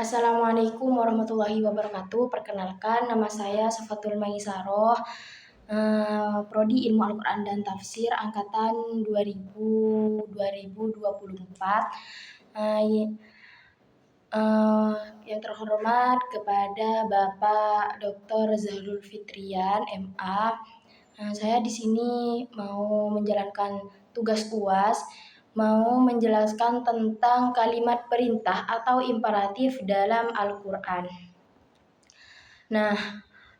Assalamualaikum warahmatullahi wabarakatuh. Perkenalkan, nama saya Safatul Maisaroh, Prodi Ilmu Al-Quran dan Tafsir angkatan 2024. Yang terhormat kepada Bapak Dr. Zahrul Fitrian, MA. Saya di sini mau menjalankan tugas UAS, mau menjelaskan tentang kalimat perintah atau imperatif dalam Al-Quran. Nah,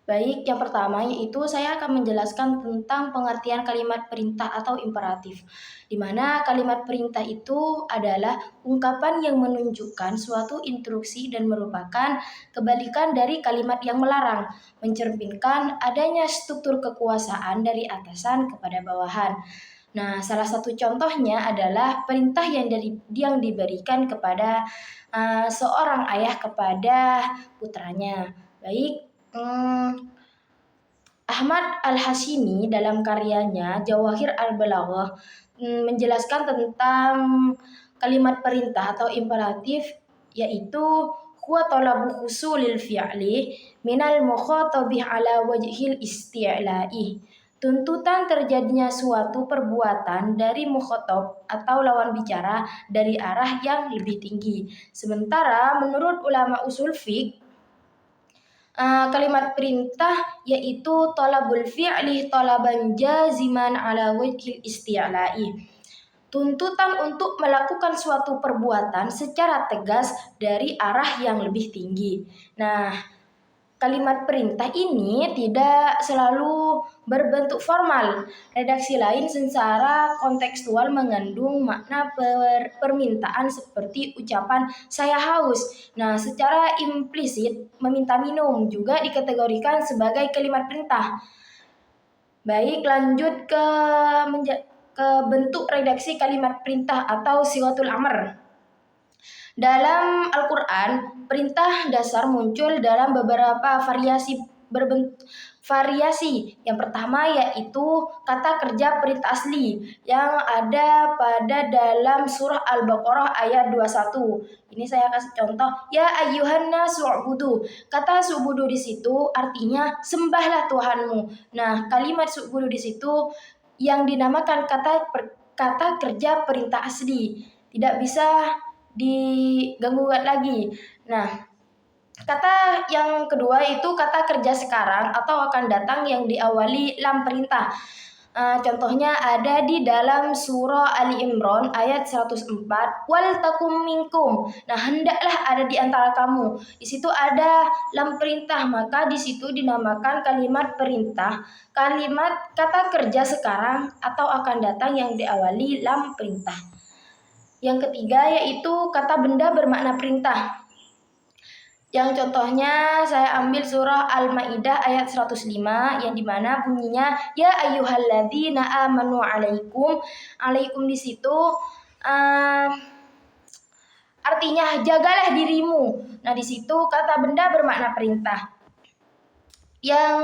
baik, yang pertama yaitu saya akan menjelaskan tentang pengertian kalimat perintah atau imperatif, di mana kalimat perintah itu adalah ungkapan yang menunjukkan suatu instruksi dan merupakan kebalikan dari kalimat yang melarang, mencerminkan adanya struktur kekuasaan dari atasan kepada bawahan. Nah, salah satu contohnya adalah perintah yang diberikan kepada seorang ayah kepada putranya. Baik, Ahmad Al-Hashimi dalam karyanya Jawahir Al-Balaghah menjelaskan tentang kalimat perintah atau imperatif, yaitu huwa talabu husulil fi'li minal mukhatabih ala wajhil isti'la'i. Tuntutan terjadinya suatu perbuatan dari mukhatab atau lawan bicara dari arah yang lebih tinggi. Sementara menurut ulama usul fiqh, kalimat perintah yaitu talabul fi'li talaban jaziman ala wajhil isti'la'i. Tuntutan untuk melakukan suatu perbuatan secara tegas dari arah yang lebih tinggi. Nah, kalimat perintah ini tidak selalu berbentuk formal. Redaksi lain secara kontekstual mengandung makna permintaan seperti ucapan saya haus. Nah, secara implisit meminta minum juga dikategorikan sebagai kalimat perintah. Baik, lanjut ke bentuk redaksi kalimat perintah atau siwatul amr. Dalam Al-Quran, perintah dasar muncul dalam beberapa variasi. Yang pertama yaitu kata kerja perintah asli yang ada pada dalam surah Al-Baqarah ayat 21. Ini saya kasih contoh, ya ayyuhan nasu u'budu. Kata su'budu di situ artinya sembahlah Tuhanmu. Nah, kalimat su'budu di situ yang dinamakan kata kerja perintah asli, tidak bisa diganggu-gugat lagi. Nah, kata yang kedua itu kata kerja sekarang atau akan datang yang diawali lam perintah. Contohnya ada di dalam surah Ali Imran ayat 104, wal takum minkum. Nah, hendaklah ada di antara kamu. Di situ ada lam perintah, maka di situ dinamakan kalimat perintah, kalimat kata kerja sekarang atau akan datang yang diawali lam perintah. Yang ketiga yaitu kata benda bermakna perintah. Yang contohnya saya ambil surah Al-Maidah ayat 105 yang dimana bunyinya ya ayyuhalladzina amanu alaikum. Alaikum di situ artinya jagalah dirimu. Nah, di situ kata benda bermakna perintah. Yang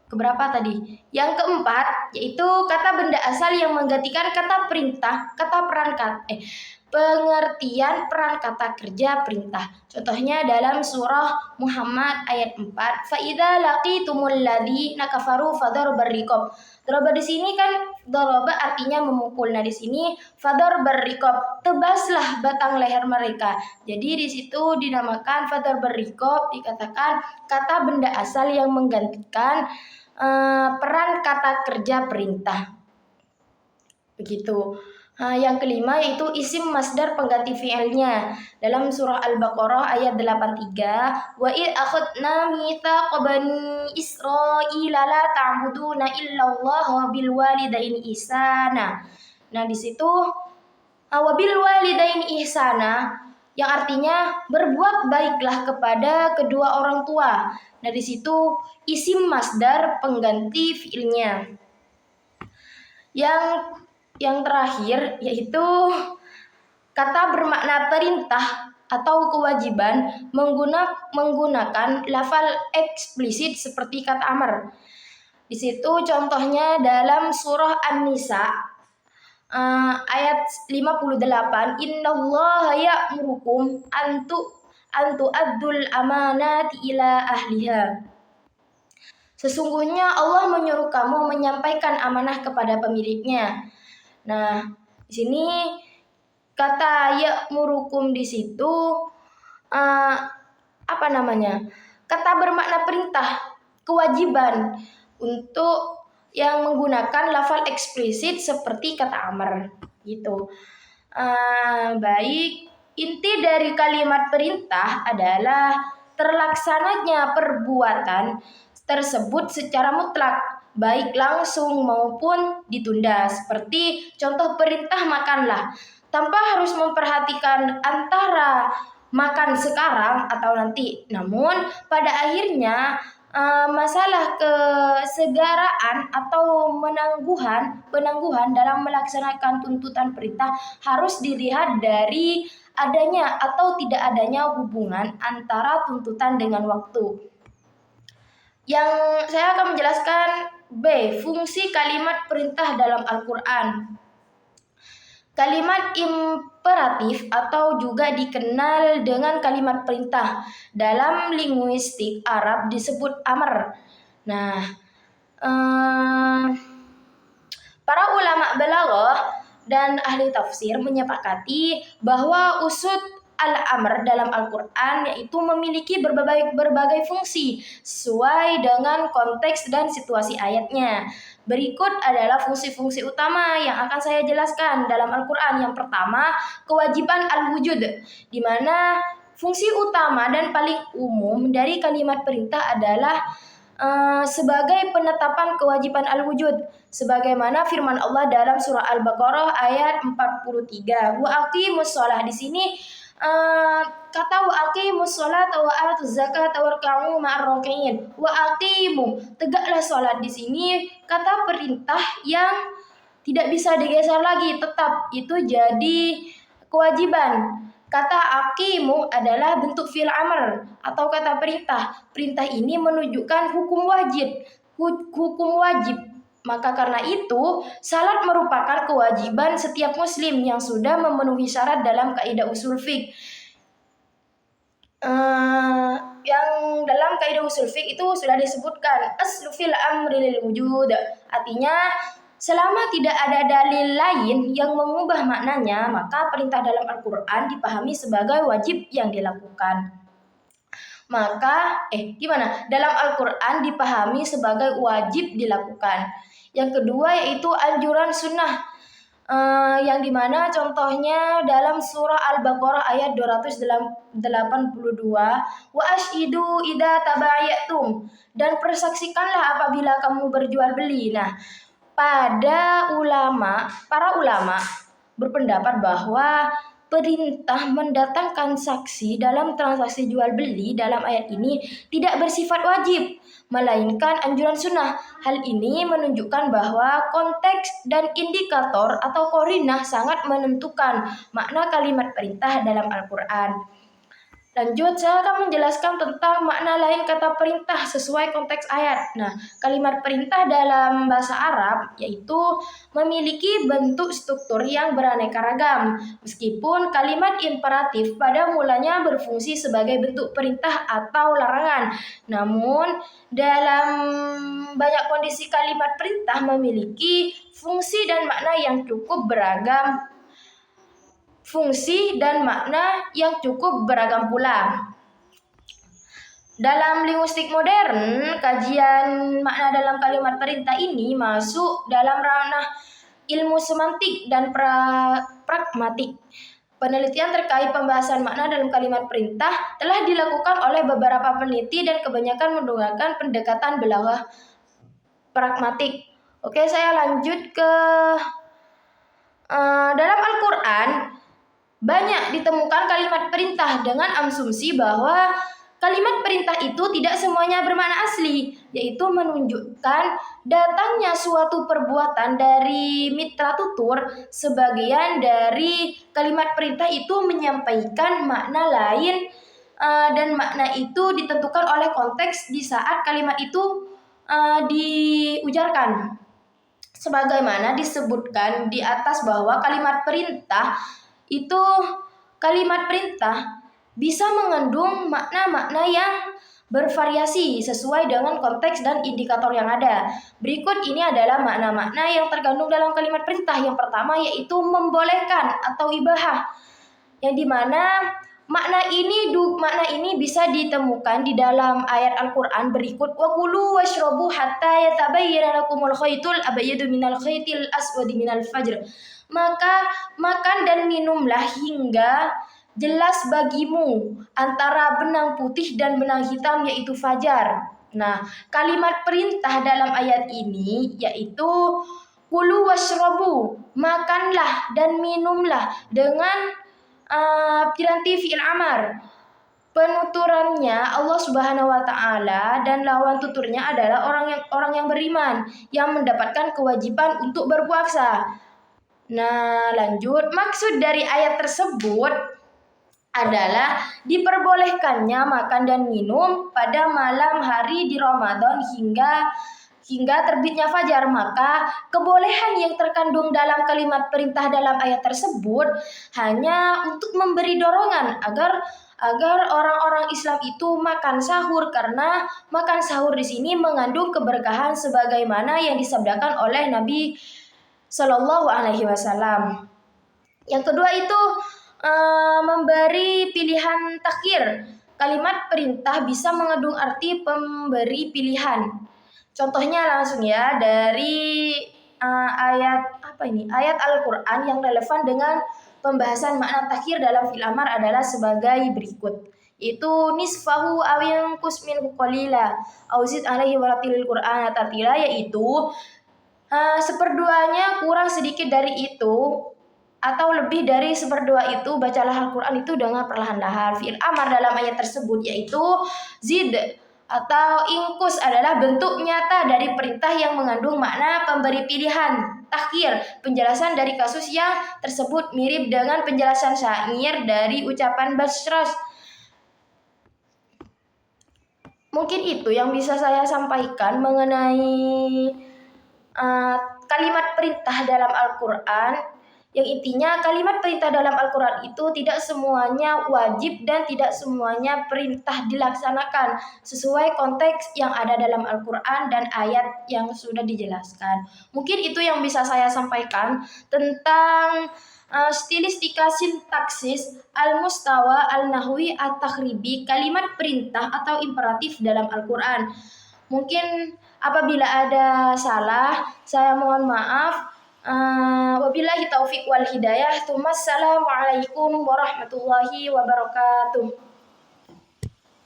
keberapa tadi? Yang keempat yaitu kata benda asal yang menggantikan kata perintah, kata perangkat. Pengertian peran kata kerja perintah. Contohnya dalam surah Muhammad ayat 4, fa idza laqitumul ladzina kafaru fadharbar riqab. Daraba di sini kan daraba artinya memukul. Nah, di sini fadharbar riqab, tebaslah batang leher mereka. Jadi di situ dinamakan fadharbar riqab, dikatakan kata benda asal yang menggantikan peran kata kerja perintah. Begitu. Yang kelima yaitu isim masdar pengganti fi'ilnya. Dalam surah Al-Baqarah ayat 83, wa id akhadna mitsaqa bani Israila la ta'buduna illallah bil walidaini ihsana. Nah, di situ wa bil walidaini ihsana yang artinya berbuat baiklah kepada kedua orang tua. Nah, di situ isim masdar pengganti fi'ilnya. Yang terakhir yaitu kata bermakna perintah atau kewajiban menggunakan lafal eksplisit seperti kata amr. Di situ contohnya dalam surah An-Nisa ayat 58, innallaha ya'murukum an tu'addul amanati ila ahliha. Sesungguhnya Allah menyuruh kamu menyampaikan amanah kepada pemiliknya. Nah, di sini kata ya'murukum di situ apa namanya? Kata bermakna perintah, kewajiban untuk yang menggunakan lafal eksplisit seperti kata amr gitu. Baik, inti dari kalimat perintah adalah terlaksananya perbuatan tersebut secara mutlak, baik langsung maupun ditunda. Seperti contoh perintah makanlah, tanpa harus memperhatikan antara makan sekarang atau nanti. Namun pada akhirnya masalah kesegaraan atau penangguhan dalam melaksanakan tuntutan perintah harus dilihat dari adanya atau tidak adanya hubungan antara tuntutan dengan waktu. Yang saya akan menjelaskan B, fungsi kalimat perintah dalam Al-Quran. Kalimat imperatif atau juga dikenal dengan kalimat perintah dalam linguistik Arab disebut amr. Nah, para ulama balaghah dan ahli tafsir menyepakati bahwa usud al-amr dalam Al-Quran yaitu memiliki berbagai fungsi sesuai dengan konteks dan situasi ayatnya. Berikut adalah fungsi-fungsi utama yang akan saya jelaskan dalam Al-Quran. Yang pertama, kewajiban al-wujud, di mana fungsi utama dan paling umum dari kalimat perintah adalah sebagai penetapan kewajiban al-wujud, sebagaimana firman Allah dalam surah Al-Baqarah ayat 43. Wa aqimus shalah, di sini kata wa aqimus sholata wa atuz zakata warka'u ma'ar raki'in. Wa aqimu, tegaklah salat, di sini kata perintah yang tidak bisa digeser lagi, tetap itu jadi kewajiban. Kata aqimu adalah bentuk fi'il amr atau kata perintah. Perintah ini menunjukkan hukum wajib. Maka karena itu, salat merupakan kewajiban setiap muslim yang sudah memenuhi syarat dalam kaidah usul fiqh. Yang dalam kaidah usul fiqh itu sudah disebutkan aslu fil amri lil wujud. Artinya, selama tidak ada dalil lain yang mengubah maknanya, maka perintah dalam Al-Quran dipahami sebagai wajib yang dilakukan. Dalam Al-Quran dipahami sebagai wajib dilakukan. Yang kedua yaitu anjuran sunnah, yang dimana contohnya dalam surah Al-Baqarah ayat 282, wa ashidu idza tabayatum, dan persaksikanlah apabila kamu berjual beli. Nah, para ulama berpendapat bahwa perintah mendatangkan saksi dalam transaksi jual beli dalam ayat ini tidak bersifat wajib, melainkan anjuran sunnah. Hal ini menunjukkan bahwa konteks dan indikator atau qarinah sangat menentukan makna kalimat perintah dalam Al-Quran. Lanjut, saya akan menjelaskan tentang makna lain kata perintah sesuai konteks ayat. Nah, kalimat perintah dalam bahasa Arab yaitu memiliki bentuk struktur yang beraneka ragam. Meskipun kalimat imperatif pada mulanya berfungsi sebagai bentuk perintah atau larangan, namun dalam banyak kondisi kalimat perintah memiliki fungsi dan makna yang cukup beragam pula. Dalam linguistik modern, kajian makna dalam kalimat perintah ini masuk dalam ranah ilmu semantik dan pragmatik. Penelitian terkait pembahasan makna dalam kalimat perintah telah dilakukan oleh beberapa peneliti dan kebanyakan menggunakan pendekatan balaghah pragmatik. Oke, saya lanjut ke dalam Al-Quran. Banyak ditemukan kalimat perintah dengan asumsi bahwa kalimat perintah itu tidak semuanya bermakna asli, yaitu menunjukkan datangnya suatu perbuatan dari mitra tutur. Sebagian dari kalimat perintah itu menyampaikan makna lain, dan makna itu ditentukan oleh konteks di saat kalimat itu diujarkan. Sebagaimana disebutkan di atas bahwa kalimat perintah bisa mengandung makna-makna yang bervariasi sesuai dengan konteks dan indikator yang ada. Berikut ini adalah makna-makna yang terkandung dalam kalimat perintah. Yang pertama yaitu membolehkan atau ibahah, yang dimana makna ini bisa ditemukan di dalam ayat Al-Qur'an berikut, wa kulu washrabu hatta yatabayyana lakumul khaytul abyadu minal khaytil aswadi minal fajr. Maka makan dan minumlah hingga jelas bagimu antara benang putih dan benang hitam yaitu fajar. Nah, kalimat perintah dalam ayat ini yaitu kulu washrabu, makanlah dan minumlah, dengan piranti fi'il amar. Penuturannya Allah Subhanahu wa taala dan lawan tuturnya adalah orang yang beriman yang mendapatkan kewajiban untuk berpuasa. Nah, lanjut. Maksud dari ayat tersebut adalah diperbolehkannya makan dan minum pada malam hari di Ramadan hingga terbitnya fajar. Maka kebolehan yang terkandung dalam kalimat perintah dalam ayat tersebut hanya untuk memberi dorongan agar orang-orang Islam itu makan sahur, karena makan sahur di sini mengandung keberkahan sebagaimana yang disabdakan oleh Nabi Shallallahu Alaihi Wasallam. Yang kedua itu memberi pilihan takhir. Kalimat perintah bisa mengandung arti pemberi pilihan. Contohnya langsung ya dari ayat Al-Qur'an yang relevan dengan pembahasan makna takhir dalam fi'il amar adalah sebagai berikut. Itu nisfahu aw yanqus minhu qalila aw zid alaihi waratilil Qur'ana tartila, yaitu seperduanya kurang sedikit dari itu atau lebih dari seperdua itu, bacalah Al-Quran itu dengan perlahan-lahan. Fi'il amar dalam ayat tersebut yaitu zid atau ingkus adalah bentuk nyata dari perintah yang mengandung makna pemberi pilihan. Takhir, penjelasan dari kasus yang tersebut mirip dengan penjelasan syair dari ucapan Basras. Mungkin itu yang bisa saya sampaikan mengenai kalimat perintah dalam Al-Quran. Yang intinya kalimat perintah dalam Al-Quran itu tidak semuanya wajib dan tidak semuanya perintah dilaksanakan sesuai konteks yang ada dalam Al-Quran dan ayat yang sudah dijelaskan. Mungkin itu yang bisa saya sampaikan tentang stilistika sintaksis al-mustawa al-nahwi at-takhribi kalimat perintah atau imperatif dalam Al-Quran. Mungkin apabila ada salah, saya mohon maaf. Wabillahi taufiq wal hidayah. Assalamualaikum warahmatullahi wabarakatuh.